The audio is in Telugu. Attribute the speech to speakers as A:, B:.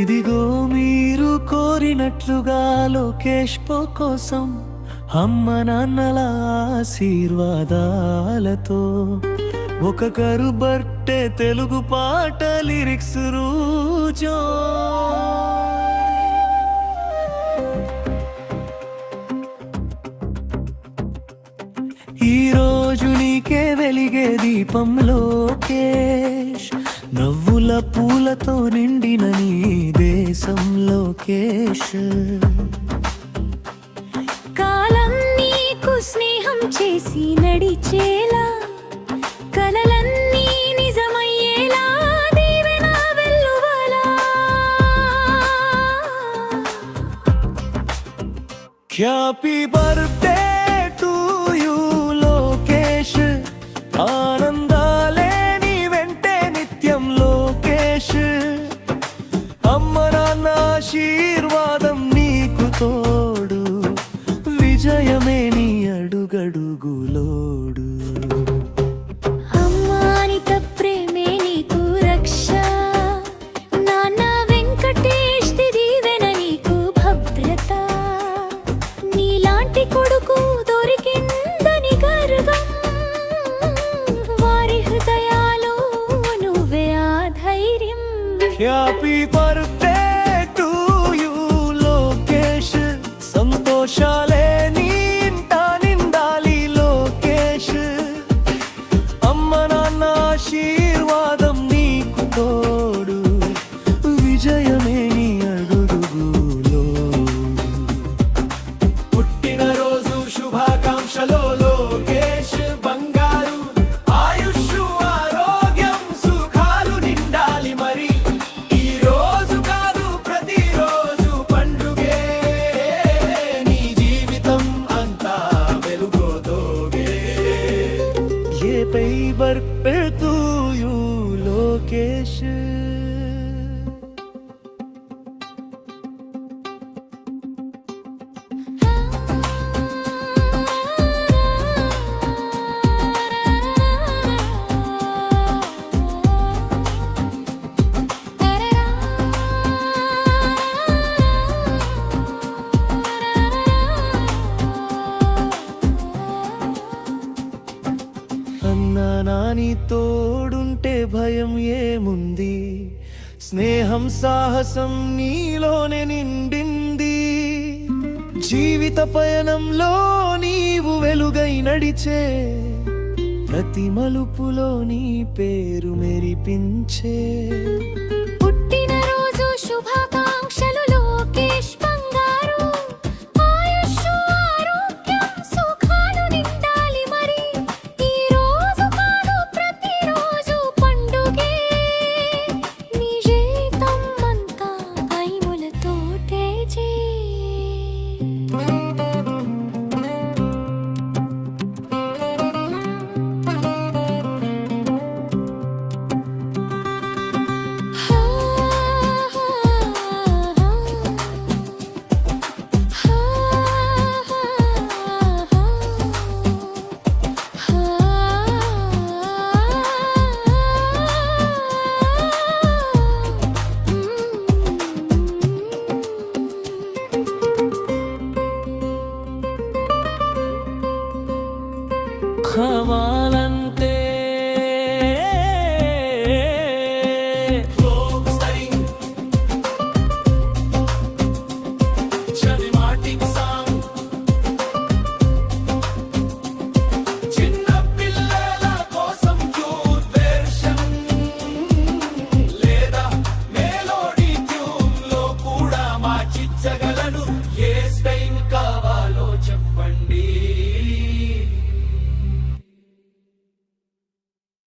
A: ఇదిగో మీరు కోరినట్లుగా లోకేష్ కోసం అమ్మ నాన్నల ఆశీర్వాదాలతో ఒక కరుబట్టే తెలుగు పాట లిరిక్స్ రూజో. ఈరోజు నీకే వెలిగే దీపం లోకేష్, నవ్వుల పూలతో నిండిన నీ దేశం లోకేష్.
B: కాలం నీకు స్నేహం చేసి నడిచేలా, కలలన్నీ నిజమయ్యేలా దీవెన వెల్లువలా.
A: Happy birthday to you Lokesh, ఆనందాలే నీ వెంటే నిత్యం లోకేష్. అమ్మ నాన్న ఆశీర్వాదం నీకు తోడు, విజయమే నీ అడుగడుగులోడు.
B: అమ్మానిత ప్రేమే నీకు రక్ష, నాన్న వెంకటేష్ దీవెన నీకు భద్రత. నీలాంటి కొడుకు దొరికిందని గర్వం, వారి హృదయాలు నువ్వే ఆ ధైర్యం.
A: Happy birthday to you Lokesh, సంతోషాలే నీ ఇంట నిండాలి లోకేష్. అమ్మ నాన్న ఆశీర్వాదం నీకు తోడు, విజయమే నీ అడుగులో. పుట్టినరోజు శుభాకాంక్షలో లోకేష్ బంగారు, ఆయుష్ ఆరోగ్యం సుఖాలు నిండాలి మరి. ఈ రోజు కాదు ప్రతిరోజు పండుగే, నీ జీవితం అంతా వెలుగోదోగే. ఏ పై బర్త్డే టు యూ లోకేష్. అన్నా నాని తోడుంటే భయం ఏముంది, స్నేహం సాహసం నీలోనే నిండింది. జీవిత పయనంలో నీవు వెలుగై నడిచే, ప్రతి మలుపులో నీ పేరు మెరిపించే.
B: పుట్టినరోజు శుభాకాంక్షలు లోకేష్ బంగారు, ఆయుష్ ఆరోగ్యం సుఖాలు నిండాలి మరి. ఈ రోజు కాదు ప్రతిరోజు పండుగే, నీ జీవితం అంతా పైములతోటే జే.
A: హవా